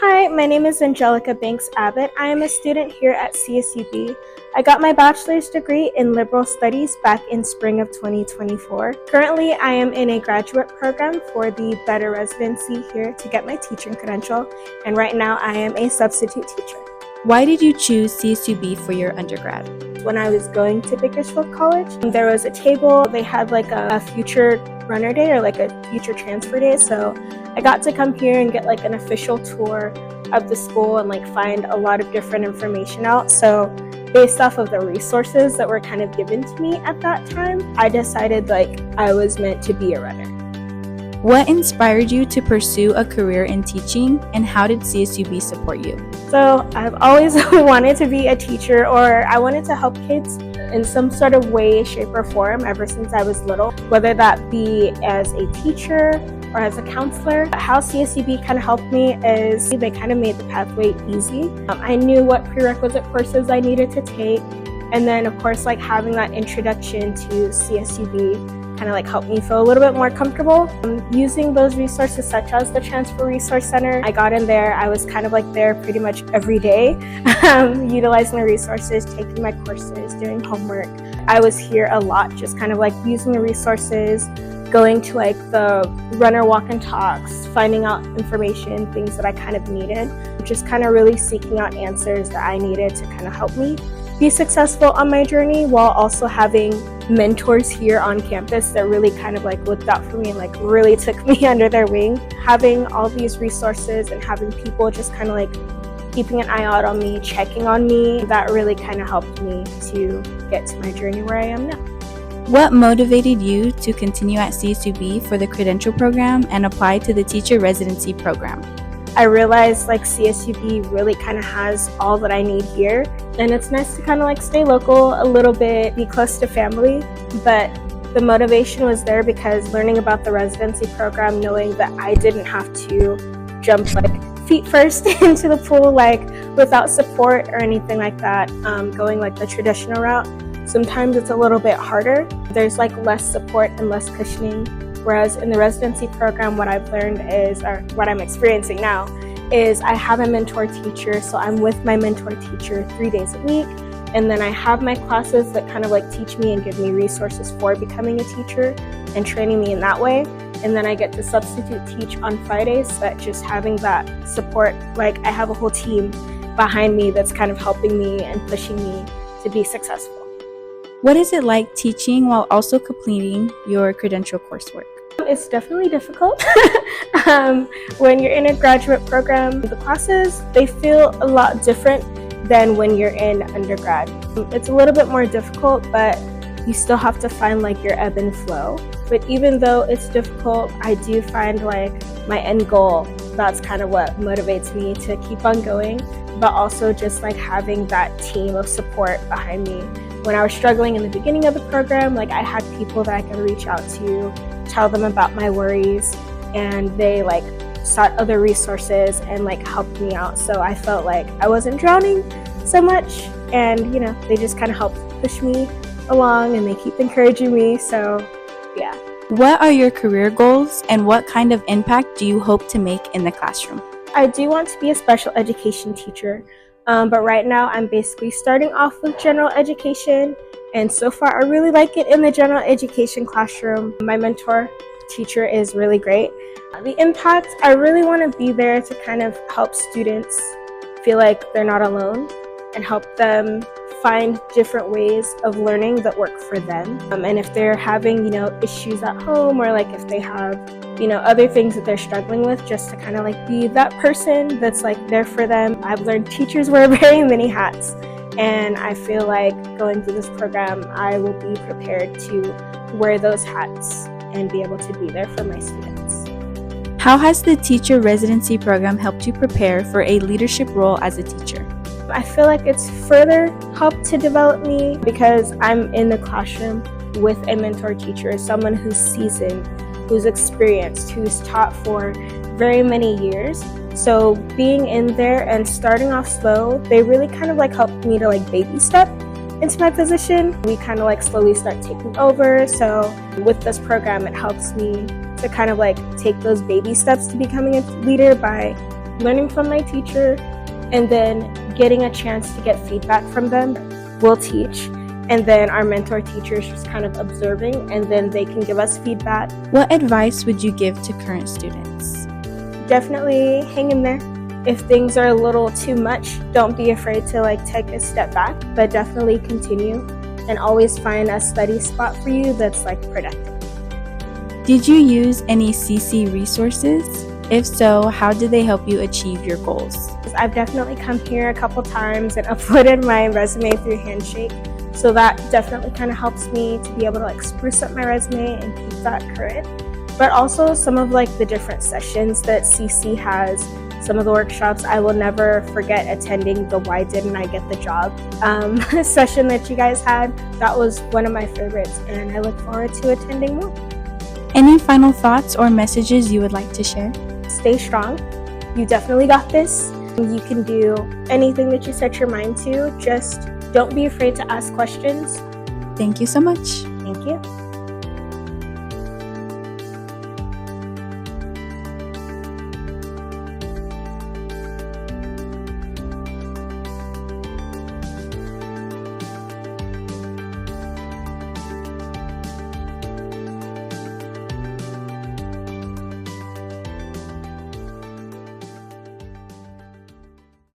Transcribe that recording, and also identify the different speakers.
Speaker 1: Hi, my name is Anjelica Banks-Abbott. I am a student here at CSUB. I got my bachelor's degree in liberal studies back in spring of 2024. Currently, I am in a graduate program for the Better residency here to get my teaching credential, and right now I am a substitute teacher.
Speaker 2: Why did you choose CSUB for your undergrad?
Speaker 1: When I was going to Bakersfield College, there was a table. They had like a future runner day or like a future transfer day, so I got to come here and get like an official tour of the school and like find a lot of different information out. So based off of the resources that were kind of given to me at that time, I decided like I was meant to be a runner.
Speaker 2: What inspired you to pursue a career in teaching, and how did CSUB support you?
Speaker 1: So I've always wanted to be a teacher, or I wanted to help kids in some sort of way, shape, or form ever since I was little, whether that be as a teacher or as a counselor. How CSUB kind of helped me is they kind of made the pathway easy. I knew what prerequisite courses I needed to take, and then of course like having that introduction to CSUB kind of like helped me feel a little bit more comfortable. Using those resources such as the Transfer Resource Center, I got in there. I was kind of like there pretty much every day, utilizing the resources, taking my courses, doing homework. I was here a lot, just kind of like using the resources, going to like the runner walk and talks, finding out information, things that I kind of needed, just kind of really seeking out answers that I needed to kind of help me be successful on my journey, while also having mentors here on campus that really kind of like looked out for me and like really took me under their wing. Having all these resources and having people just kind of like keeping an eye out on me, checking on me, that really kind of helped me to get to my journey where I am now.
Speaker 2: What motivated you to continue at CSUB for the credential program and apply to the teacher residency program?
Speaker 1: I realized like CSUB really kind of has all that I need here, and it's nice to kind of like stay local a little bit, be close to family, but the motivation was there because learning about the residency program, knowing that I didn't have to jump like feet first into the pool like without support or anything like that, going like the traditional route, sometimes it's a little bit harder. There's like less support and less cushioning. Whereas in the residency program, what I've learned is, or what I'm experiencing now, is I have a mentor teacher. So I'm with my mentor teacher 3 days a week. And then I have my classes that kind of like teach me and give me resources for becoming a teacher and training me in that way. And then I get to substitute teach on Fridays. So that just having that support, like I have a whole team behind me that's kind of helping me and pushing me to be successful.
Speaker 2: What is it like teaching while also completing your credential coursework?
Speaker 1: It's definitely difficult. When you're in a graduate program, the classes, they feel a lot different than when you're in undergrad. It's a little bit more difficult, but you still have to find like your ebb and flow. But even though it's difficult, I do find like my end goal, that's kind of what motivates me to keep on going, but also just like having that team of support behind me. When I was struggling in the beginning of the program, like I had people that I could reach out to, tell them about my worries, and they like sought other resources and like helped me out. So I felt like I wasn't drowning so much, and you know, they just kind of helped push me along and they keep encouraging me. So yeah.
Speaker 2: What are your career goals, and what kind of impact do you hope to make in the classroom?
Speaker 1: I do want to be a special education teacher. But right now I'm basically starting off with general education, and so far I really like it in the general education classroom. My mentor teacher is really great. The impact, I really want to be there to kind of help students feel like they're not alone and help them find different ways of learning that work for them. And if they're having, issues at home, or like if they have, other things that they're struggling with, just to kind of like be that person that's like there for them. I've learned teachers wear very many hats, and I feel like going through this program, I will be prepared to wear those hats and be able to be there for my students.
Speaker 2: How has the teacher residency program helped you prepare for a leadership role as a teacher?
Speaker 1: I feel like it's further helped to develop me because I'm in the classroom with a mentor teacher, someone who's seasoned, who's experienced, who's taught for very many years. So being in there and starting off slow, they really kind of like helped me to like baby step into my position. We kind of like slowly start taking over. So with this program, it helps me to kind of like take those baby steps to becoming a leader by learning from my teacher and then getting a chance to get feedback from them. We'll teach, and then our mentor teacher is just kind of observing, and then they can give us feedback.
Speaker 2: What advice would you give to current students?
Speaker 1: Definitely hang in there. If things are a little too much, don't be afraid to take a step back, but definitely continue and always find a study spot for you that's productive.
Speaker 2: Did you use any CC resources? If so, how did they help you achieve your goals?
Speaker 1: I've definitely come here a couple times and uploaded my resume through Handshake, so that definitely kind of helps me to be able to spruce up my resume and keep that current. But also some of the different sessions that CC has, some of the workshops. I will never forget attending the Why Didn't I Get the Job session that you guys had. That was one of my favorites, and I look forward to attending more.
Speaker 2: Any final thoughts or messages you would like to share?
Speaker 1: Stay strong. You definitely got this. You can do anything that you set your mind to. Just don't be afraid to ask questions.
Speaker 2: Thank you so much.
Speaker 1: Thank you.